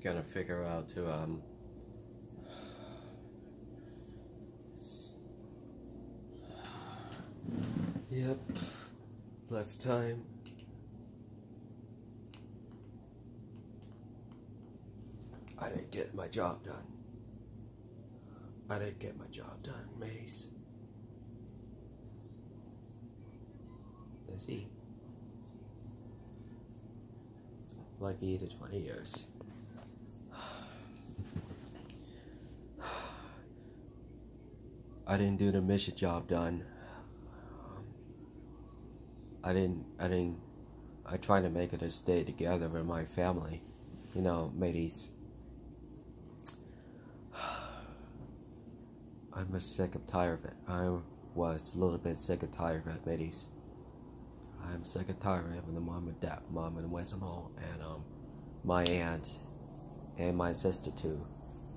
gonna figure out to yep, left time. I didn't get my job done. I didn't get my job done, mateys. Let's see. Like 8 to 20 years. I didn't do the mission job done. I tried to make it to stay together with my family. You know, mateys. I'm sick and tired of it. I was a little bit sick and tired of it, mateys. I'm sick and tired of having the mom and dad, mom and Wesamo, and my aunt, and my sister too.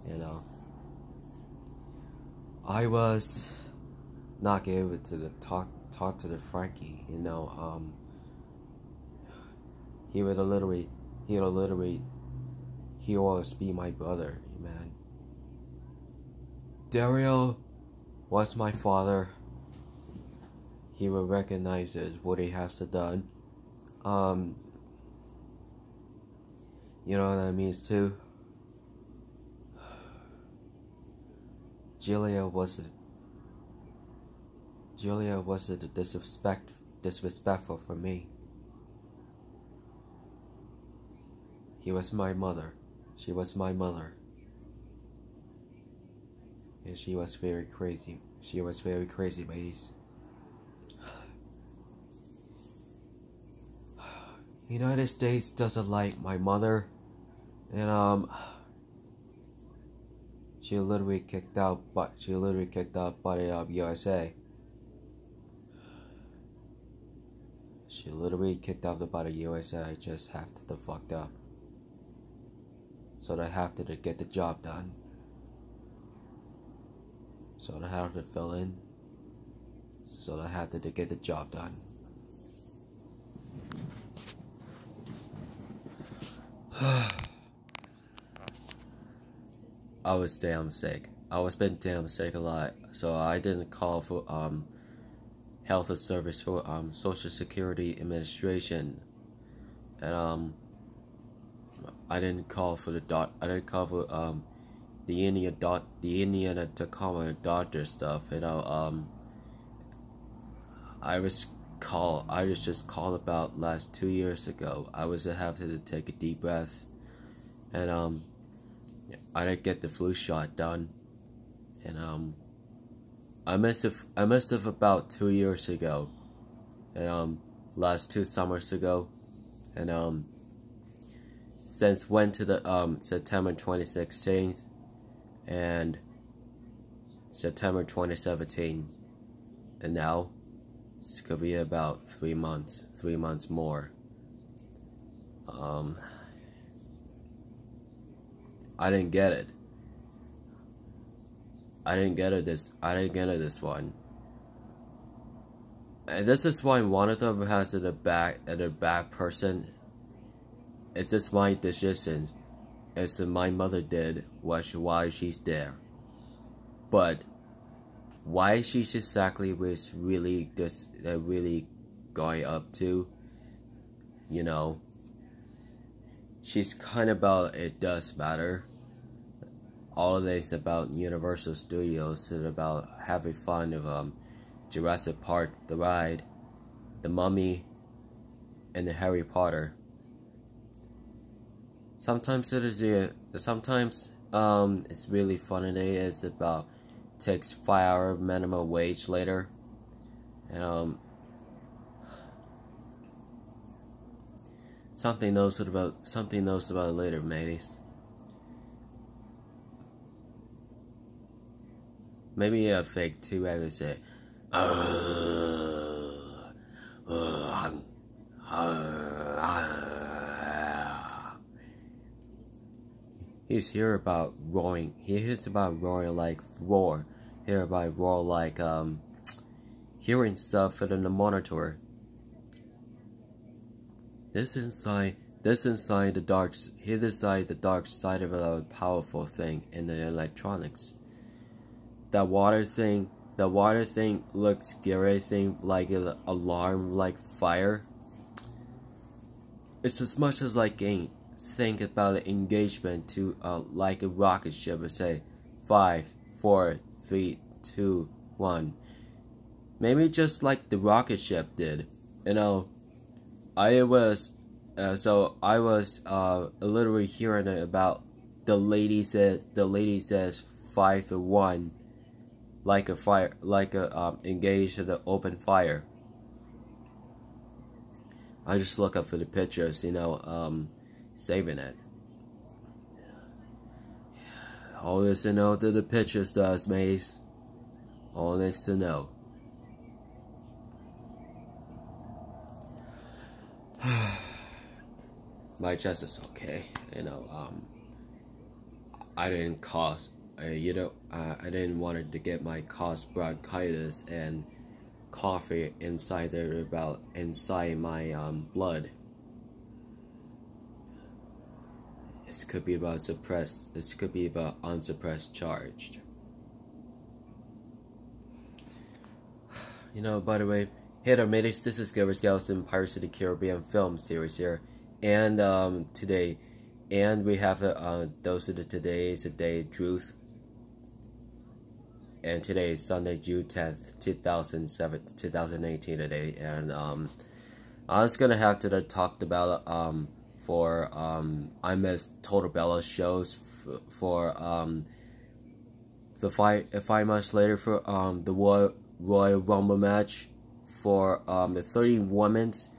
You know, I was not able to talk to the Frankie. You know, he would always be my brother, man. Dario was my father. He will recognize what he has to done. You know what that means too. Julia was disrespectful for me. He was my mother. She was my mother. And she was very crazy. She was very crazy, ladies. United States doesn't like my mother, and she literally kicked out by the USA. She literally kicked out by the USA. I just have to fucked up, so I have to get the job done. So I have to fill in. So I have to get the job done. I was damn sick. I was been damn sick a lot, so I didn't call for health service for Social Security Administration, and I didn't call for I didn't call for the Indiana Tacoma doctor stuff. You know, I was just called about last 2 years ago. I was having to take a deep breath, and I didn't get the flu shot done, and I missed it about 2 years ago, and last 2 summers ago, and since went to the September 2016 and September 2017, and now it's gonna be about 3 months more. I didn't get it. I didn't get it this one. And this is why one of them has a bad person. It's just my decision. It's my mother did why she's there. But why she's exactly was really going up to, you know, she's kind of about, it does matter. All of this about Universal Studios is about having fun of Jurassic Park, the ride, the Mummy, and the Harry Potter. Sometimes it's really funny. It's about takes 5-hour minimum wage later, and something knows about it later, mateys. Maybe a fake 2 I would say. He's here about roaring. He hears about roaring like roar. Hear about roar like hearing stuff in the monitor. This This inside the dark side of a powerful thing in the electronics. The water thing looks scary thing like an alarm like fire. It's as much as like think about an engagement to like a rocket ship would say 5, 4, 3, 2, 1. Maybe just like the rocket ship did. You know, I was literally hearing about the lady says 5 to 1, like a fire, like a engaged in the open fire. I just look up for the pictures, you know, saving it. All this to know that the pictures does, Maze. All this to know. My chest is okay, you know. I didn't cause, I didn't want to get my cause bronchitis and coffee inside my blood. This could be about unsuppressed charged. You know, by the way, hey there mateys, this is Gilbert Galveston Pirates of the Caribbean film series here. And today, and we have those are the today's the day truth. And today is Sunday, June 10th, 2018 today. And I was gonna have to talk about I missed Total Bella shows for the 5 months later for the Royal Rumble match for the 30 women's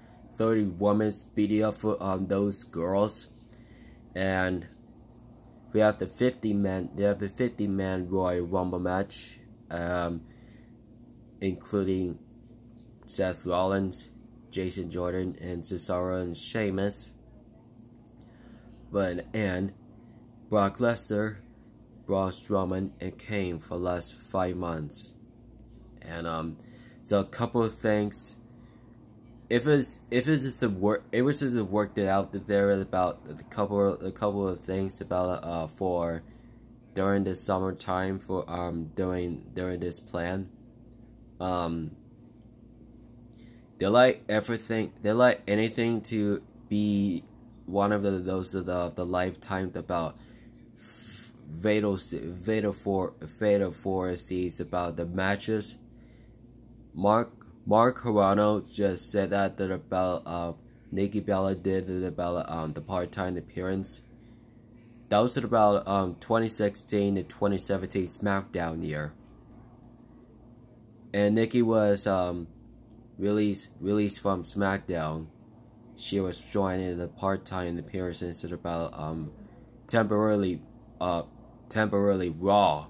beating up for those girls, and we have the 50-man Royal Rumble match, including Seth Rollins, Jason Jordan, and Cesaro and Sheamus. And Brock Lesnar, Braun Strowman, and Kane for the last 5 months. And so a couple of things. It was just worked it out that there is about a couple of things about for during the summertime for during this plan. They like everything. They like anything to be one of the lifetime about fatal foresees about the matches. Mark Carano just said that about Nikki Bella did about the part-time appearance. That was at about 2016 to 2017 SmackDown year. And Nikki was released from SmackDown. She was joining the part-time appearances at about temporarily Raw.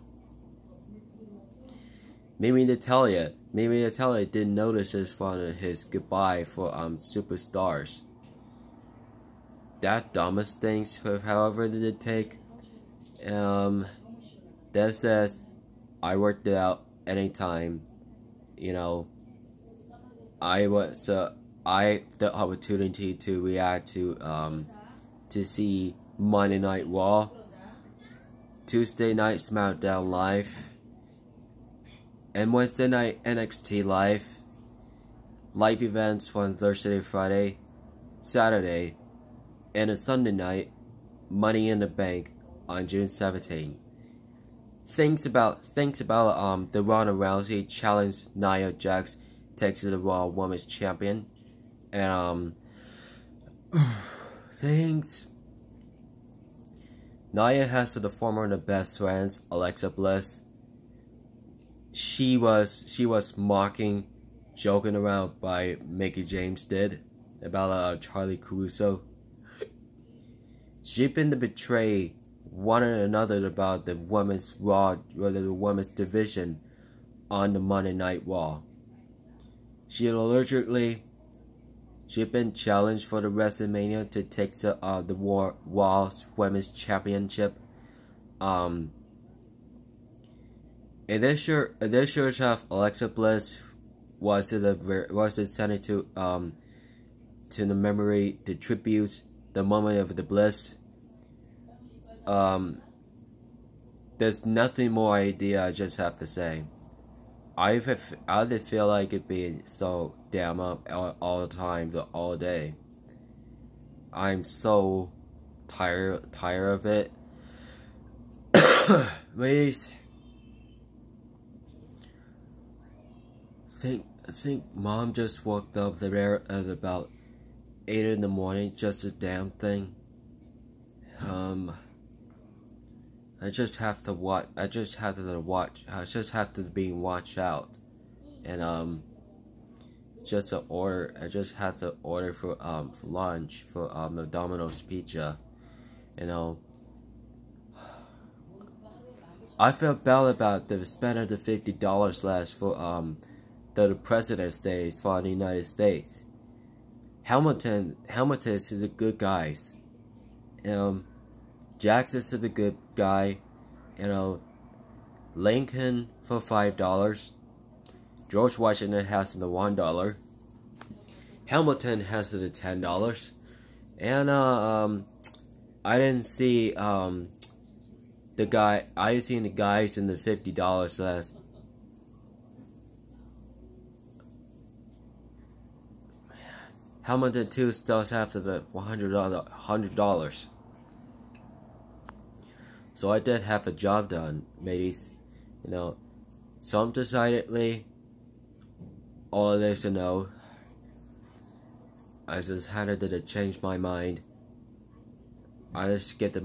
Mimi Natalia didn't notice this from his goodbye for superstars. That dumbest things, however, did it take. That says, I worked it out anytime. You know, I the opportunity to react to see Monday Night Raw, Tuesday Night SmackDown Live, and Wednesday night NXT live events from Thursday, Friday, Saturday, and a Sunday night Money in the Bank on June 17th. Things about the Ronda Rousey challenge. Nia Jax takes the Raw Women's Champion, and things. Nia has the former and the best friends Alexa Bliss. She was mocking, joking around by Mickey James did about Charlie Caruso. She's been to betray one another about the women's Raw, or the women's division on the Monday Night Raw. She'd been challenged for the WrestleMania to take the Raw's Women's Championship. And this sure have Alexa Bliss was sent to the memory, the tributes the moment of the bliss. There's nothing more idea. I just have to say, I did feel like it being so damn up all the time, all day. I'm so tired of it. Please, I think Mom just woke up there at about 8 in the morning. Just a damn thing. I just have to watch. I just have to be watched out, and just to order. I just had to order for lunch for the Domino's pizza. You know, I felt bad about the spending the $50 less for the President's Day for the United States. Hamilton is the good guys. Jackson's the good guy. Lincoln for $5. George Washington has the $1. Hamilton has the $10. And I didn't see the guy. I seen the guys in the $50 less. Hamilton too still have the $100. So I did have a job done, mateys. Some decidedly, all of this I just had to change my mind. I just get to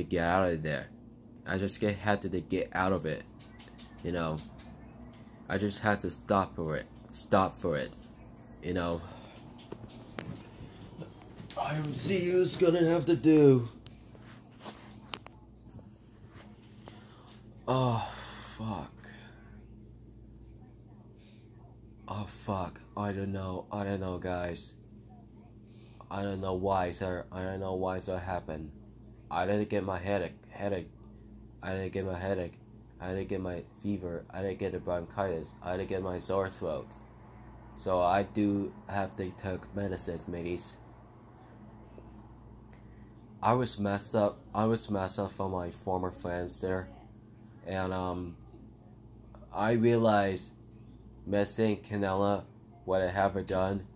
get out of there. I just had to get out of it. I just had to stop for it. I'm see what's gonna have to do. Oh fuck. I don't know guys. I don't know why, sir. I don't know why so happened. I didn't get my headache. I didn't get my headache. I didn't get my fever. I didn't get the bronchitis. I didn't get my sore throat. So I do have to take medicines, mateys. I was messed up from my former friends there. And I realized missing Canela, what I haven't done,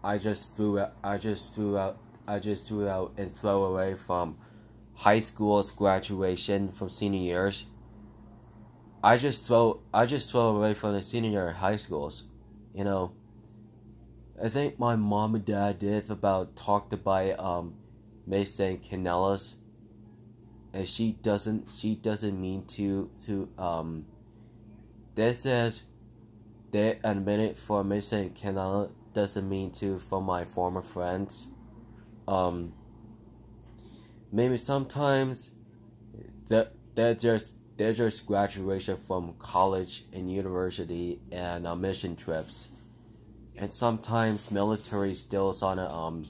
I just threw out and throw away from high school's graduation from senior years. I just throw away from the senior year of high schools. I think my mom and dad did about talk to buy missing Canelas. And she doesn't mean to this says they admitted for missing Canela doesn't mean to for my former friends. Maybe sometimes they're just graduation from college and university and mission trips, and sometimes military still is on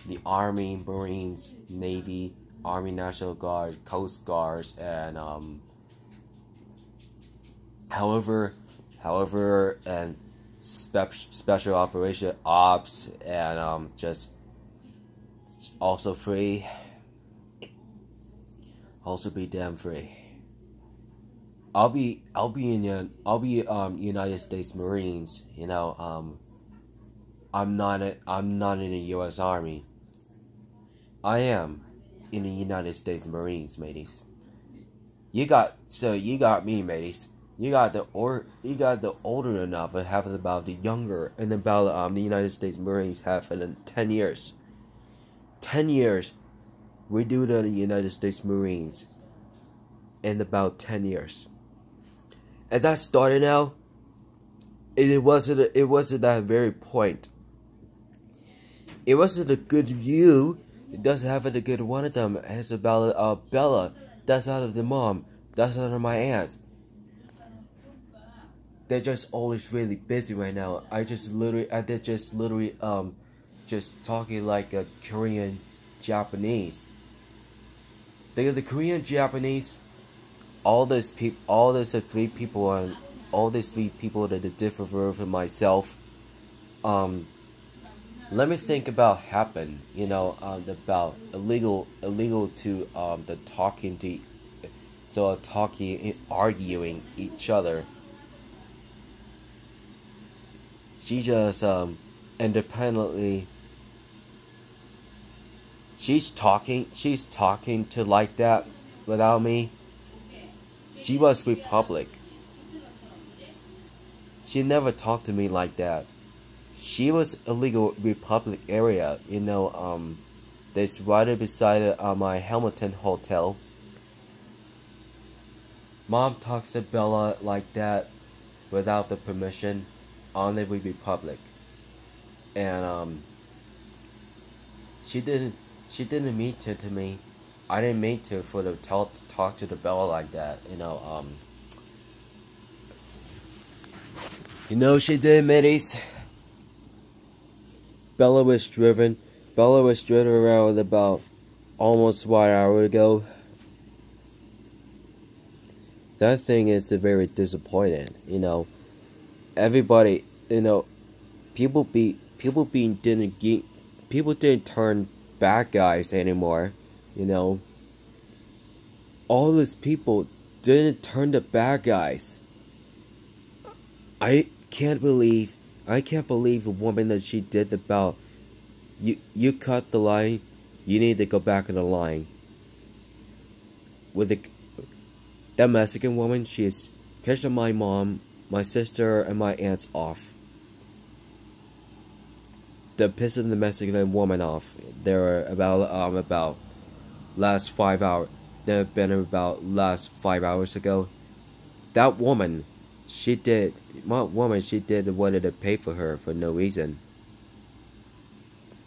the Army, Marines, Navy, Army National Guard, Coast Guards, and however, and special operation ops, and just also free, also be damn free. I'll be United States Marines. I'm not in the U.S. Army. I am in the United States Marines, mateys. You got me, mateys. You got the older enough and have about the younger, and about the United States Marines have in 10 years. 10 years, we do the United States Marines in about 10 years. As I started out, it wasn't that very point. It wasn't a good view. It doesn't have a good one of them. It's about Bella. That's out of the mom. That's out of my aunt. They're just always really busy right now. I did literally just talking like a Korean Japanese. They're the Korean Japanese. All these three people that are different from myself. let me think about happen. About illegal to the talking to, so talking, arguing each other. She just independently. She's talking to like that without me. She was Republic. She never talked to me like that. She was illegal Republic area. That's right beside my Hamilton hotel. Mom talks to Bella like that without the permission on the Republic, and she didn't mean to me. I didn't mean to for the talk to the Bella like that. She did, middies. Bella was driven around about almost 1 hour ago. That thing is very disappointing. Everybody, people didn't turn bad guys anymore. All these people didn't turn the bad guys. I can't believe a woman that she did about you cut the line, you need to go back in the line. That Mexican woman, she is pissing my mom, my sister, and my aunts off. They're pissing the Mexican woman off. They're about last 5 hours. They've been about last 5 hours ago. That woman, she did wanted to pay for her for no reason.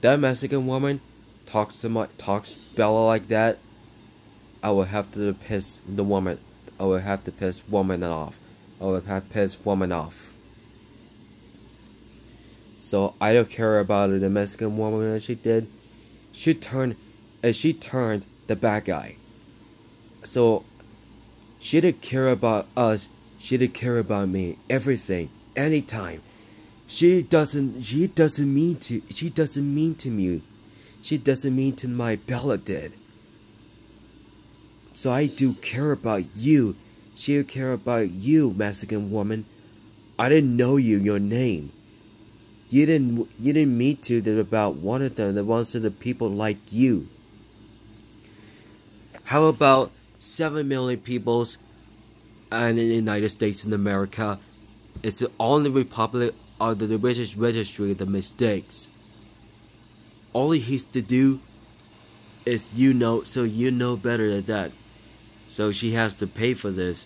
That Mexican woman talks Bella like that. I will have to piss the woman. I will have to piss woman off. I will have to piss woman off. So I don't care about the Mexican woman that she did. She turned the bad guy. So she didn't care about us. She didn't care about me. Everything, anytime. She doesn't mean to me. She doesn't mean to my Bella did. So I do care about you. She would care about you, Mexican woman. I didn't know your name. You didn't mean to that about one of them, the ones of the people like you. How about 7 million peoples and in the United States in America? It's the only republic of the registry of the mistakes. All he has to do is so you know better than that. So she has to pay for this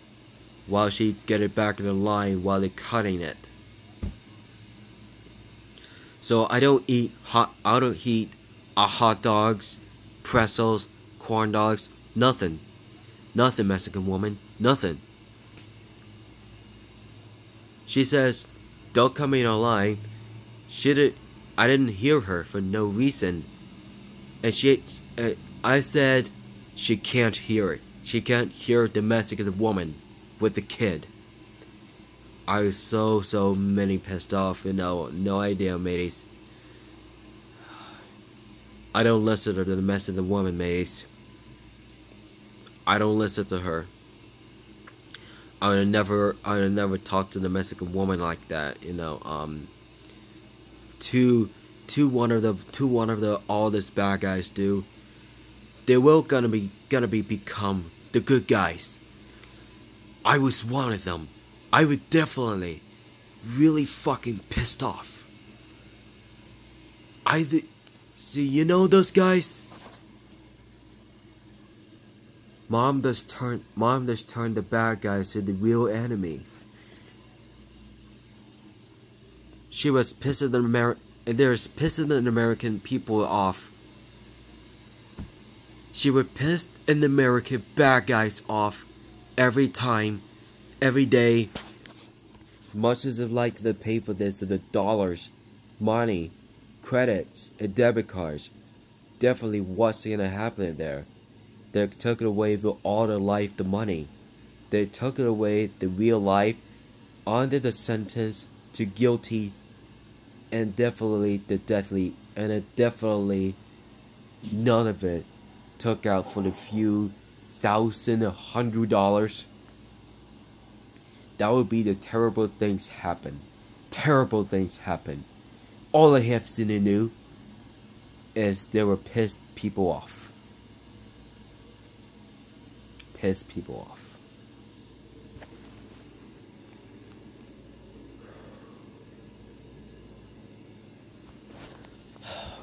while she get it back in the line while they're cutting it. So I don't eat hot dogs, pretzels, corn dogs, nothing. Nothing, Mexican woman, nothing. She says, don't come in our line. I didn't hear her for no reason. And I said she can't hear it. She can't hear the Mexican woman with the kid. I was so many pissed off, no idea, mateys. I don't listen to the Mexican woman, mateys. I don't listen to her. I would never talk to the Mexican woman like that, one of the all these bad guys do. They will gonna become the good guys. I was one of them. I was definitely really fucking pissed off. See, those guys? Mom just turned the bad guys to the real enemy. She was pissing the American people off. She would piss the American bad guys off every time, every day. Much as I'd like to pay for this, the dollars, money, credits, and debit cards. Definitely what's gonna happen there. They took it away with all the life, the money. They took it away, the real life, under the sentence to guilty, and definitely the deathly and it definitely none of it took out for the few $1,100. That would be the terrible things happen. Terrible things happen. All I have to do is they were pissed people off. Pissed people off.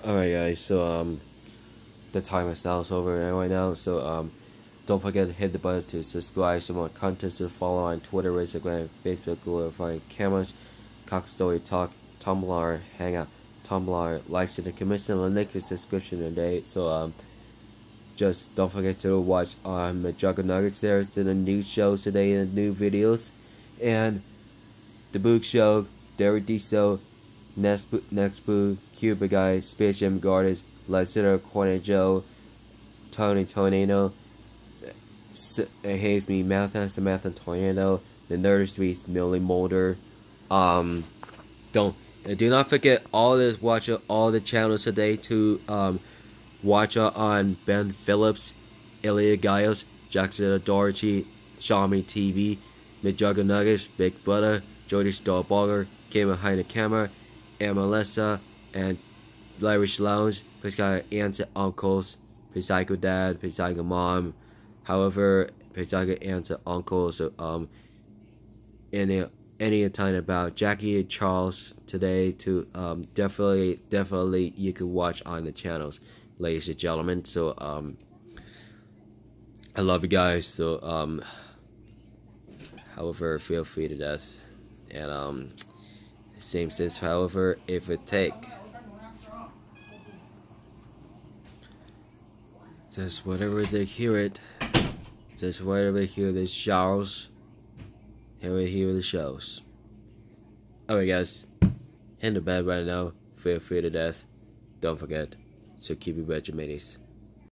Alright guys, so the time is now over right now, so don't forget to hit the button to subscribe for more content, to follow on Twitter, Instagram, Facebook, Google, find cameras, Cock Story Talk, Tumblr, Hangout, Tumblr, likes in the commission, the link is description today. So just don't forget to watch on the Juggernuggets. There's the new shows today and new videos, and the Book Show, Derek D Show, Next Boo, Cuba Guy, Space Jam Garden, Lysitter, Corner Joe, Tony Tornado, Haze Me Marathon, Samantha Tornado, the Nerd Streets, Millie Mulder. Do not forget watch all the channels today to watch on Ben Phillips, Elliot Giles, Jackson Doherty, Xiaomi TV, Mid Juggernuggets, Big Brother, Jody Starballer, Came Behind the Camera, and Melissa, and Irish Lounge, Psycho Aunts and Uncles, Psycho Dad, Psycho Mom. However, Psycho Aunts and Uncles, any time about Jackie and Charles today, to definitely you can watch on the channels, ladies and gentlemen. So I love you guys. So however, feel free to death, and same sense. However, if it take just whatever they hear it, just whatever they hear the showers, here we hear the shows. Alright guys, in the bed right now, feel free to death. Don't forget to keep your Regimenties.